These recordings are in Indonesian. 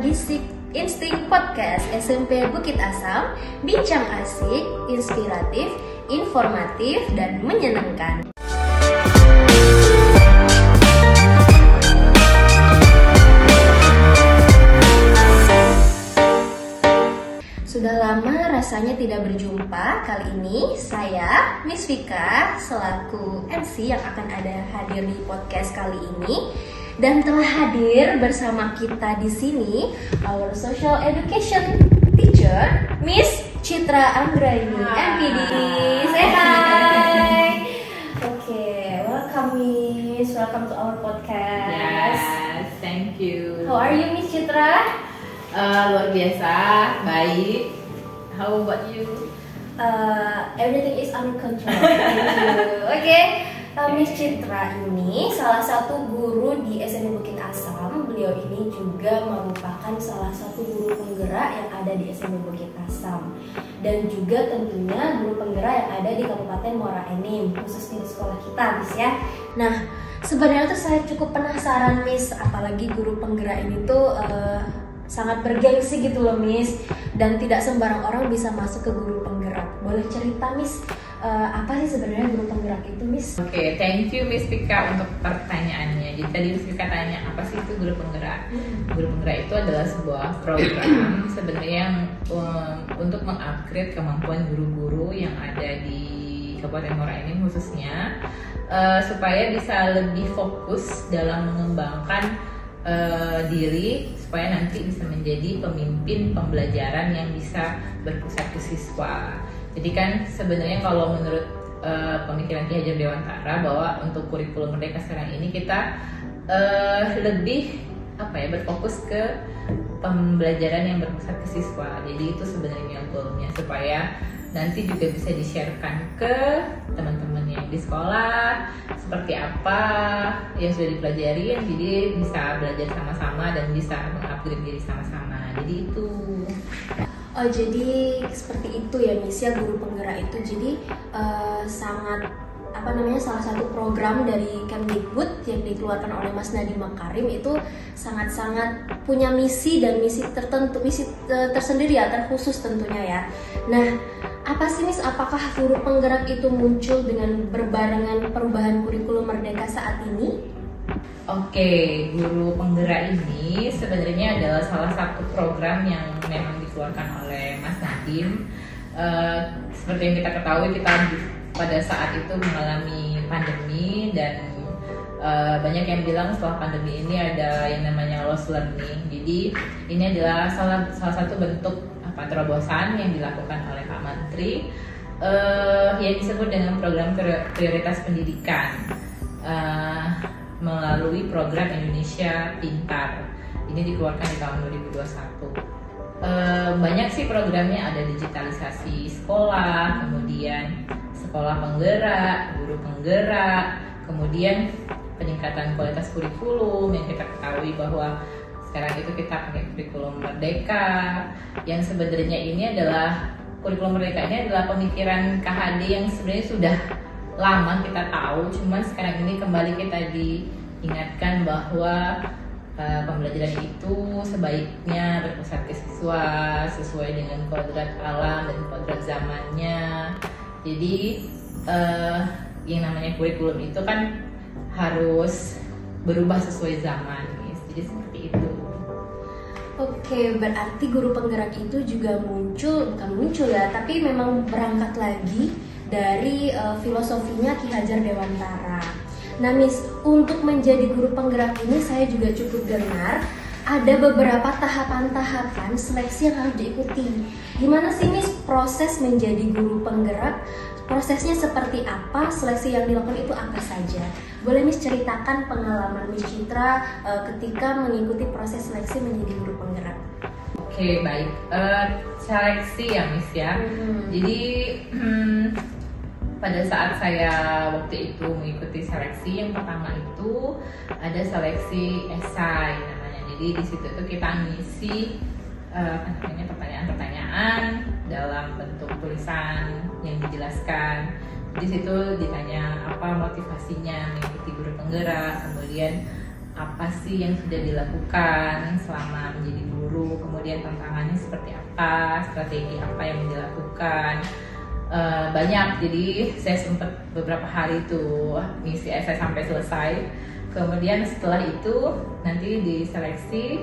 di Insting Podcast SMP Bukit Asam. Bincang asik, inspiratif, informatif, dan menyenangkan. Sudah lama rasanya tidak berjumpa. Kali ini saya, Miss Vika, selaku MC yang akan ada hadir di podcast kali ini. Dan telah hadir bersama kita di sini our social education teacher, Miss Citra Anggraini, MPD. Say hi. Okay, welcome Miss. Welcome to our podcast. Yes, thank you. How are you, Miss Citra? Luar biasa, baik. How about you? Everything is under control. Thank you. Okay. Miss Citra ini salah satu guru di SMP Bukit Asam. Beliau ini juga merupakan salah satu guru penggerak yang ada di SMP Bukit Asam, dan juga tentunya guru penggerak yang ada di Kabupaten Muara Enim, khususnya di sekolah kita, Miss ya. Nah, sebenarnya tuh saya cukup penasaran, Miss, apalagi guru penggerak ini tuh sangat bergengsi gitu loh, Miss, dan tidak sembarang orang bisa masuk ke guru penggerak. Boleh cerita, Miss, apa sih sebenarnya guru penggerak itu, Miss? Oke, thank you Miss Vika untuk pertanyaannya. Jadi tadi Miss Vika tanya apa sih itu guru penggerak? Guru penggerak itu adalah sebuah program sebenarnya yang untuk mengupgrade kemampuan guru-guru yang ada di Kabupaten Muara Enim khususnya, supaya bisa lebih fokus dalam mengembangkan diri, supaya nanti bisa menjadi pemimpin pembelajaran yang bisa berpusat ke siswa. Jadi kan sebenarnya kalau menurut pemikiran Ki Hajar Dewantara bahwa untuk kurikulum Merdeka sekarang ini kita lebih berfokus ke pembelajaran yang berpusat ke siswa. Jadi itu sebenarnya goalnya, supaya nanti juga bisa di-sharekan ke teman-teman yang di sekolah seperti apa yang sudah dipelajari, jadi bisa belajar sama-sama dan bisa mengupgrade diri sama-sama. Jadi itu. Oh, jadi seperti itu ya, Miss ya, guru penggerak itu. Jadi sangat salah satu program dari Kemdikbud yang dikeluarkan oleh Mas Nadiem Makarim itu sangat-sangat punya misi dan misi tertentu, misi tersendiri ya, terkhusus tentunya ya. Nah, apa sih, Miss, apakah guru penggerak itu muncul dengan berbarengan perubahan kurikulum Merdeka saat ini? Oke, guru penggerak ini sebenarnya adalah salah satu program yang memang dikeluarkan oleh Mas Nadiem. Seperti yang kita ketahui, kita pada saat itu mengalami pandemi, dan banyak yang bilang setelah pandemi ini ada yang namanya lost learning. Jadi ini adalah salah satu bentuk terobosan yang dilakukan oleh Pak Menteri yang disebut dengan program prioritas pendidikan melalui program Indonesia Pintar. Ini dikeluarkan di tahun 2021. Banyak sih programnya, ada digitalisasi sekolah, kemudian sekolah penggerak, guru penggerak, kemudian peningkatan kualitas kurikulum yang kita ketahui bahwa sekarang itu kita pakai kurikulum Merdeka, yang sebenarnya ini adalah kurikulum Merdeka ini adalah pemikiran KHD yang sebenarnya sudah lama kita tahu, cuman sekarang ini kembali kita diingatkan bahwa pembelajaran itu sebaiknya berpusat ke siswa sesuai dengan kodrat alam dan kodrat zamannya. Jadi yang namanya kurikulum itu kan harus berubah sesuai zaman, guys. Jadi seperti itu. Oke, berarti guru penggerak itu juga bukan muncul ya, tapi memang berangkat lagi dari filosofinya Ki Hajar Dewantara. Nah, Miss, untuk menjadi guru penggerak ini saya juga cukup dengar ada beberapa tahapan-tahapan seleksi yang harus diikuti. Gimana sih, Miss, proses menjadi guru penggerak? Prosesnya seperti apa? Seleksi yang dilakukan itu apa saja? Boleh Miss ceritakan pengalaman Miss Citra ketika mengikuti proses seleksi menjadi guru penggerak? Oke, baik. Seleksi ya, Miss ya. Jadi pada saat saya waktu itu mengikuti seleksi, yang pertama itu ada seleksi esai namanya. Jadi di situ tuh kita ngisi pertanyaan-pertanyaan dalam bentuk tulisan yang dijelaskan. Di situ ditanya apa motivasinya mengikuti guru penggerak, kemudian apa sih yang sudah dilakukan selama menjadi guru guru, kemudian tantangannya seperti apa, strategi apa yang dilakukan. Banyak, jadi saya sempat beberapa hari itu ngisi esai sampai selesai. Kemudian setelah itu nanti diseleksi,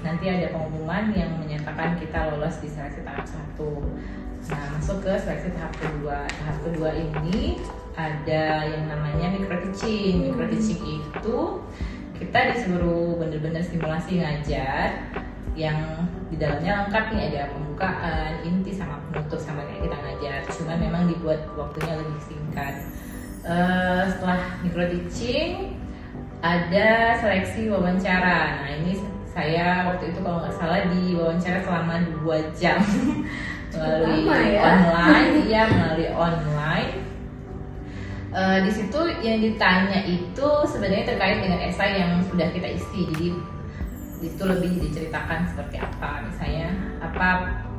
nanti ada pengumuman yang menyatakan kita lolos di seleksi tahap 1. Nah, masuk ke seleksi tahap kedua. Tahap kedua ini ada yang namanya micro teaching. Micro teaching itu kita disuruh bener-bener simulasi ngajar yang di dalamnya lengkap nih, ada pembukaan, inti sama penutup sama kayak kita ngajar. Cuma memang dibuat waktunya lebih singkat. Setelah micro teaching ada seleksi wawancara. Nah, ini saya waktu itu kalau nggak salah di wawancara selama 2 jam melalui online, ya melalui online. Di situ yang ditanya itu sebenarnya terkait dengan esai yang sudah kita isi, jadi itu lebih diceritakan seperti apa, misalnya apa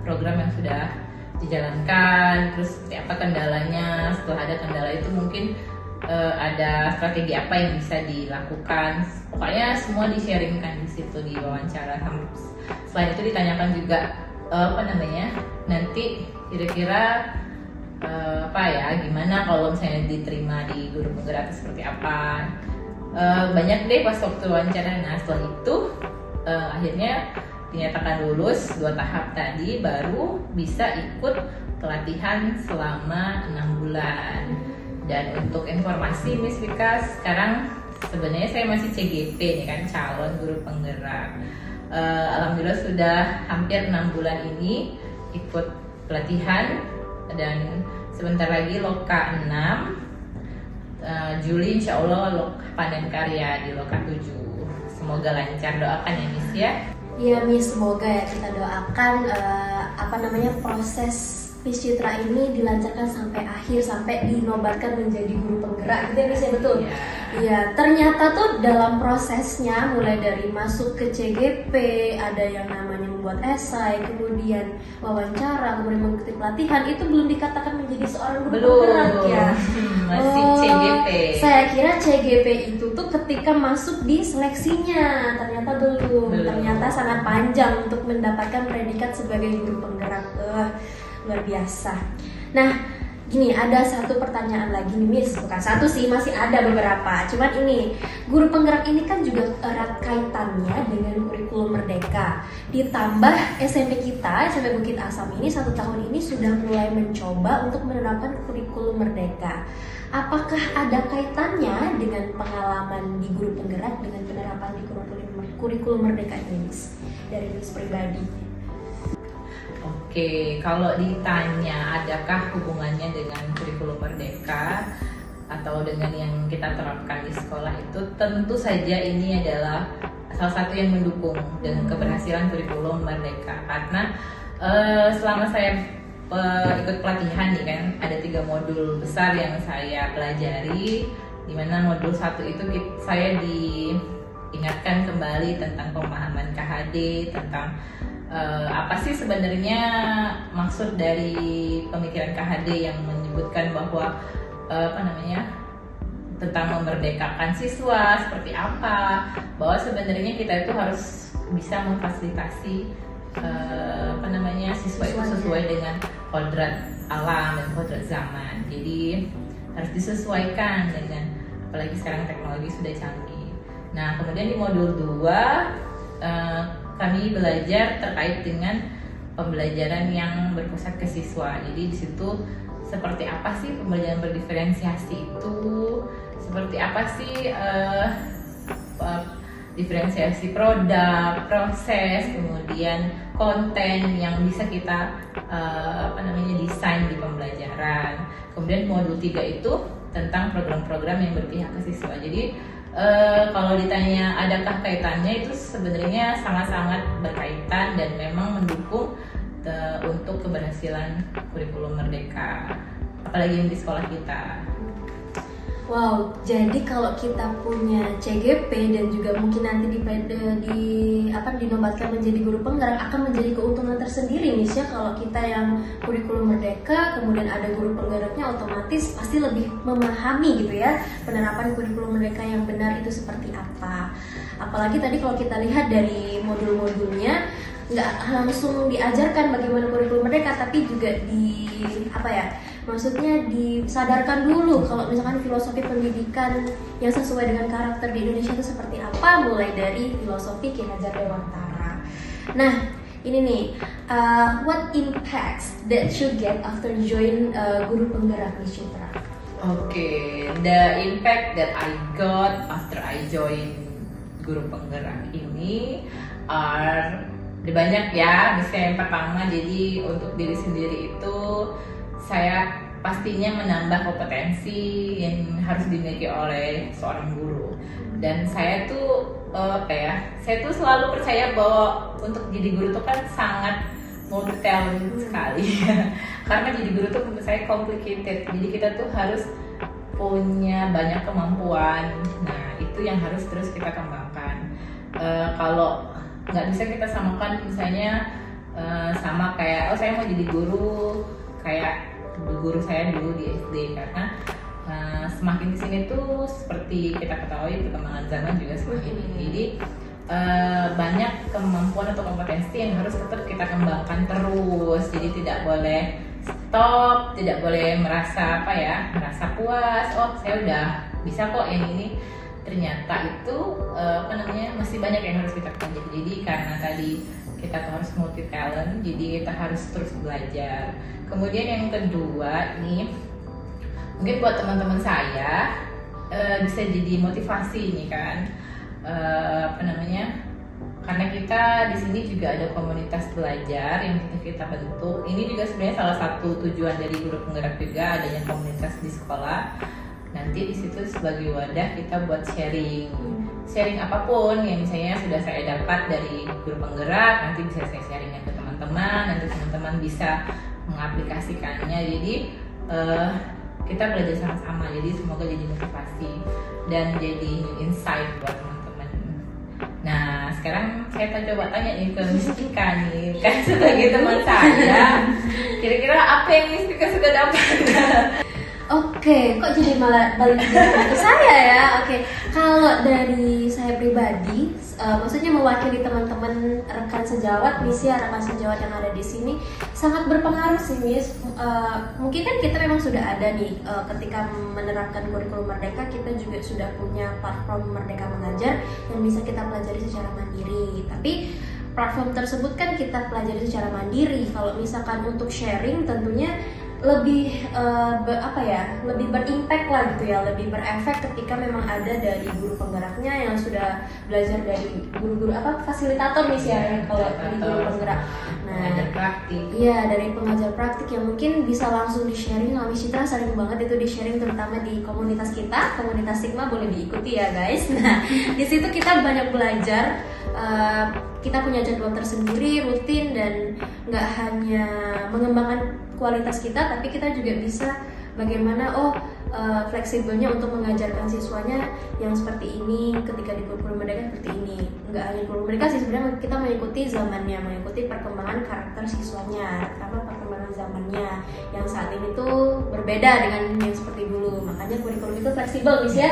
program yang sudah dijalankan, terus seperti apa kendalanya, setelah ada kendala itu mungkin ada strategi apa yang bisa dilakukan. Pokoknya semua di-sharingkan di situ di wawancara. Selain itu ditanyakan juga nanti kira-kira gimana kalau misalnya diterima di guru penggerak atau seperti apa. Banyak deh pas waktu wawancara. Nah, setelah itu akhirnya dinyatakan lulus 2 tahap tadi, baru bisa ikut pelatihan selama 6 bulan. Dan untuk informasi Miss Vika, sekarang sebenarnya saya masih CGP nih kan, calon guru penggerak. Alhamdulillah sudah hampir 6 bulan ini ikut pelatihan, dan sebentar lagi Loka 6, Juli insya Allah panen karya di Loka 7. Semoga lancar, doakan ya Miss ya. Iya Miss, semoga ya, kita doakan proses Miss Citra ini dilancarkan sampai akhir, sampai dinobatkan menjadi guru penggerak gitu ya Miss ya, betul? Iya, ternyata tuh dalam prosesnya mulai dari masuk ke CGP, ada yang namanya membuat esai, kemudian wawancara, kemudian mengikuti pelatihan, itu belum dikatakan menjadi seorang guru penggerak ya. Masih CGP. Saya kira CGP itu tuh ketika masuk di seleksinya, ternyata belum. Ternyata sangat panjang untuk mendapatkan predikat sebagai guru penggerak. Luar biasa. Nah, gini, ada satu pertanyaan lagi nih Miss, bukan satu sih, masih ada beberapa. Cuman ini, guru penggerak ini kan juga erat kaitannya dengan kurikulum Merdeka. Ditambah SMP kita, SMP Bukit Asam ini 1 tahun ini sudah mulai mencoba untuk menerapkan kurikulum Merdeka. Apakah ada kaitannya dengan pengalaman di guru penggerak dengan penerapan di kurikulum Merdeka ini, Miss? Dari Miss pribadi. Oke, kalau ditanya adakah hubungannya dengan kurikulum Merdeka atau dengan yang kita terapkan di sekolah, itu tentu saja ini adalah salah satu yang mendukung dengan keberhasilan kurikulum Merdeka. Karena selama saya ikut pelatihan nih kan, ada 3 modul besar yang saya pelajari, dimana modul 1 itu saya diingatkan kembali tentang pemahaman KHD, tentang apa sih sebenarnya maksud dari pemikiran KHD yang menyebutkan bahwa tentang memerdekakan siswa seperti apa, bahwa sebenarnya kita itu harus bisa memfasilitasi siswa itu sesuai dengan kodrat alam dan kodrat zaman. Jadi harus disesuaikan dengan, apalagi sekarang teknologi sudah canggih. Nah, kemudian di modul 2 kami belajar terkait dengan pembelajaran yang berpusat ke siswa. Jadi di situ seperti apa sih pembelajaran berdiferensiasi itu, seperti apa sih diferensiasi produk, proses, kemudian konten yang bisa kita desain di pembelajaran. Kemudian modul 3 itu tentang program-program yang berpihak ke siswa. Jadi kalau ditanya adakah kaitannya, itu sebenarnya sangat-sangat berkaitan dan memang mendukung untuk keberhasilan kurikulum Merdeka, apalagi yang di sekolah kita. Wow, jadi kalau kita punya CGP dan juga mungkin nanti dinobatkan menjadi guru penggerak akan menjadi keuntungan tersendiri nih ya. Kalau kita yang kurikulum merdeka kemudian ada guru penggeraknya, otomatis pasti lebih memahami gitu ya penerapan kurikulum merdeka yang benar itu seperti apa. Apalagi tadi kalau kita lihat dari modul-modulnya nggak langsung diajarkan bagaimana kurikulum merdeka, tapi juga maksudnya disadarkan dulu kalau misalkan filosofi pendidikan yang sesuai dengan karakter di Indonesia itu seperti apa, mulai dari filosofi Ki Hajar Dewantara. Nah, ini nih, what impacts that you get after join guru penggerak Miss Citra? Okay, the impact that I got after I join guru penggerak ini are banyak ya. Misalnya yang pertama, jadi untuk diri sendiri itu saya pastinya menambah kompetensi yang harus dimiliki oleh seorang guru. Dan saya tuh saya tuh selalu percaya bahwa untuk jadi guru itu kan sangat multi talent sekali. Karena jadi guru tuh menurut saya complicated. Jadi kita tuh harus punya banyak kemampuan. Nah, itu yang harus terus kita kembangkan. Kalau nggak bisa kita samakan misalnya sama kayak saya mau jadi guru kayak guru saya dulu di SD, karena semakin di sini tuh seperti kita ketahui perkembangan zaman juga semakin ini. Jadi banyak kemampuan atau kompetensi yang harus tetap kita kembangkan terus. Jadi tidak boleh stop, tidak boleh merasa merasa puas. Oh, saya udah bisa kok yang ini. Ternyata itu masih banyak yang harus kita pelajari. Jadi karena tadi kita harus multi talent, jadi kita harus terus belajar. Kemudian yang kedua nih, mungkin buat teman-teman saya bisa jadi motivasi nih kan, karena kita di sini juga ada komunitas belajar yang kita bentuk. Ini juga sebenarnya salah satu tujuan dari guru penggerak juga, adanya komunitas di sekolah. Nanti di situ sebagai wadah kita buat sharing apapun yang misalnya sudah saya dapat dari guru penggerak, nanti bisa saya sharingkan ke teman-teman, nanti teman-teman bisa mengaplikasikannya. Jadi kita belajar sama-sama, jadi semoga jadi motivasi dan jadi new insight buat teman-teman. Nah, sekarang saya coba tanya nih ke Miss Tika nih, kan sebagai teman saya, kira-kira apa yang Miss Tika sudah dapat? Oke, kok jadi malah balik ke saya ya? Oke, kalau dari saya pribadi, maksudnya mewakili teman-teman rekan sejawat, rekan sejawat yang ada di sini, sangat berpengaruh sih, Miss. Mungkin kan kita memang sudah ada nih, ketika menerapkan kurikulum merdeka, kita juga sudah punya platform Merdeka Mengajar yang bisa kita pelajari secara mandiri. Tapi platform tersebut kan kita pelajari secara mandiri. Kalau misalkan untuk sharing, tentunya lebih lebih berimpact lah gitu ya, lebih berefek ketika memang ada dari guru penggeraknya yang sudah belajar dari guru-guru fasilitator nih ya kalau di guru penggerak. Pengajar praktik. Iya, dari pengajar praktik yang mungkin bisa langsung di-sharing. Miss Citra sering banget itu di-sharing, terutama di komunitas kita, komunitas Sigma, boleh diikuti ya guys. Nah, di situ kita banyak belajar. Kita punya jadwal tersendiri, rutin, dan nggak hanya mengembangkan kualitas kita, tapi kita juga bisa bagaimana fleksibelnya untuk mengajarkan siswanya yang seperti ini ketika di kurikulum merdeka seperti ini. Nggak hanya kurikulum merdeka sih, sebenarnya kita mengikuti zamannya, mengikuti perkembangan karakter siswanya, karena perkembangan zamannya yang saat ini tuh berbeda dengan yang seperti dulu. Makanya kurikulum itu fleksibel, Miss ya.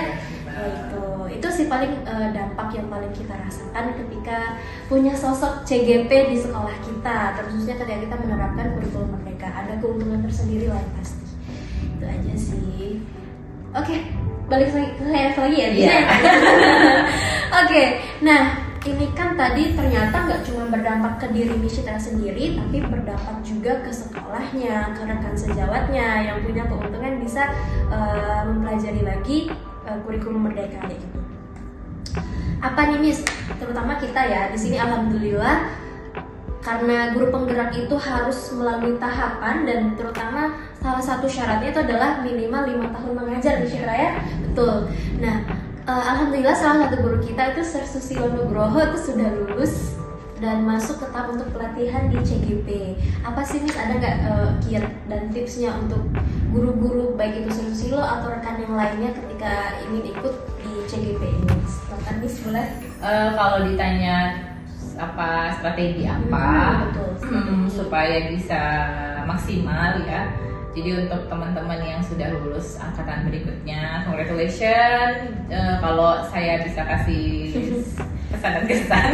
Itu sih paling dampak yang paling kita rasakan ketika punya sosok CGP di sekolah kita, terkhususnya ketika kita menerapkan kurikulum merdeka. Ada keuntungan tersendiri lah pasti. Itu aja sih. Oke, balik lagi ke saya lagi ya. Yeah. Oke, nah ini kan tadi ternyata nggak cuma berdampak ke diri Miss Citra sendiri, tapi berdampak juga ke sekolahnya, ke rekan sejawatnya yang punya keuntungan bisa mempelajari lagi kurikulum merdeka gitu. Apa nih Miss? Terutama kita ya di sini, alhamdulillah, karena guru penggerak itu harus melalui tahapan, dan terutama salah satu syaratnya itu adalah minimal 5 tahun mengajar, Miss Citra ya. Betul. Nah, alhamdulillah salah satu guru kita itu Sir Susilo Nugroho itu sudah lulus dan masuk ke tahap untuk pelatihan di CGP. Apa sih Miss, ada nggak kiat dan tipsnya untuk guru-guru baik itu Susilo atau rekan yang lainnya ketika ingin ikut di CGP ini? Silakan Miss, boleh. Kalau ditanya apa strategi apa supaya bisa maksimal ya. Jadi untuk teman-teman yang sudah lulus angkatan berikutnya, congratulations. Kalau saya bisa kasih pesan dan kesan,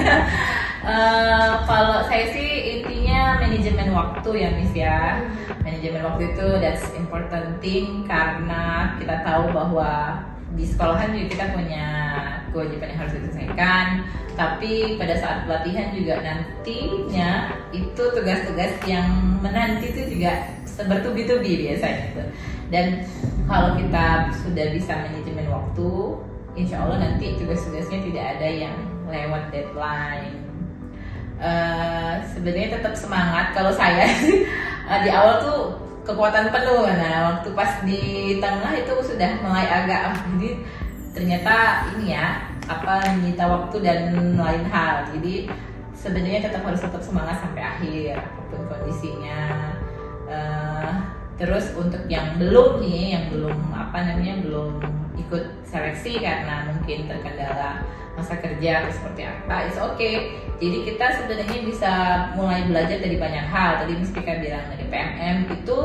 kalau saya sih intinya manajemen waktu ya Miss ya. Manajemen waktu itu that's important thing, karena kita tahu bahwa di sekolahan juga kita punya kewajiban yang harus diselesaikan, tapi pada saat pelatihan juga nantinya itu tugas-tugas yang menanti itu juga bertubi-tubi biasanya itu. Dan kalau kita sudah bisa manajemen waktu, insya Allah nanti tugas-tugasnya tidak ada yang lewat deadline. Sebenarnya tetap semangat. Kalau saya di awal tuh kekuatan penuh, nah waktu pas di tengah itu sudah mulai agak jadi ternyata ini ya menyita waktu dan lain hal. Jadi sebenarnya tetap semangat sampai akhir apapun kondisinya. Terus untuk yang belum belum ikut seleksi karena mungkin terkendala masa kerja atau seperti apa, it's okay. Jadi kita sebenarnya bisa mulai belajar dari banyak hal. Tadi Miss Pika bilang dari PMM itu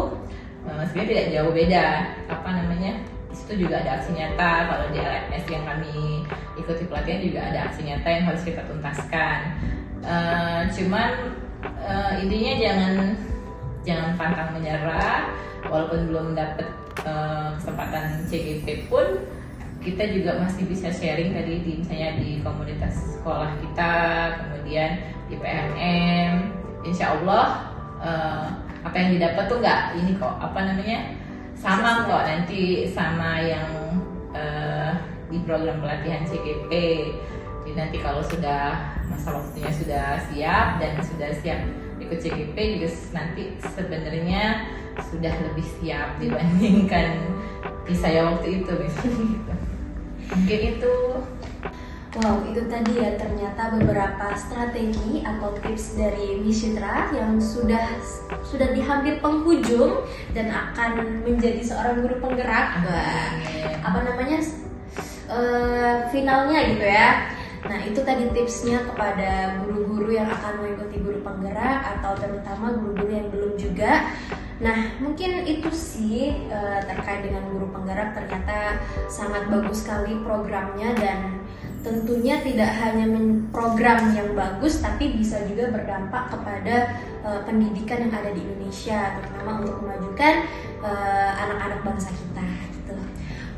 sebenarnya tidak jauh beda. Di situ juga ada aksi nyata. Kalau di LMS yang kami ikuti pelatihan juga ada aksi nyata yang harus kita tuntaskan. Cuman intinya jangan pantang menyerah. Walaupun belum dapat kesempatan CGP pun, kita juga masih bisa sharing tadi misalnya di komunitas sekolah kita, kemudian di PMM. Insya Allah apa yang didapat tuh nggak ini kok sama kok nanti sama yang di program pelatihan CGP. Jadi nanti kalau sudah masa waktunya sudah siap dan sudah siap ikut CGP juga nanti sebenarnya sudah lebih siap dibandingkan di saya waktu itu misalnya. Mungkin itu. Wow, itu tadi ya ternyata beberapa strategi atau tips dari Miss Citra yang sudah di hampir penghujung dan akan menjadi seorang guru penggerak. Finalnya gitu ya. Nah, itu tadi tipsnya kepada guru-guru yang akan mengikuti guru penggerak atau terutama guru-guru yang belum juga. Nah, mungkin itu sih terkait dengan guru penggerak. Ternyata sangat bagus sekali programnya dan tentunya tidak hanya program yang bagus tapi bisa juga berdampak kepada pendidikan yang ada di Indonesia, terutama untuk memajukan anak-anak bangsa kita gitu.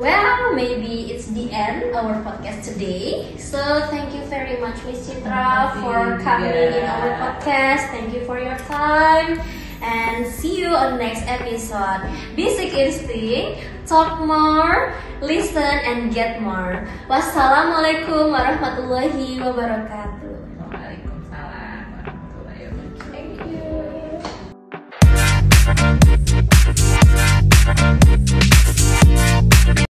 Well, maybe it's the end our podcast today. So thank you very much Miss Citra for coming in our podcast. Thank you for your time. And see you on next episode. Basic Instinct, talk more, listen and get more. Wassalamualaikum warahmatullahi wabarakatuh. Waalaikumsalam.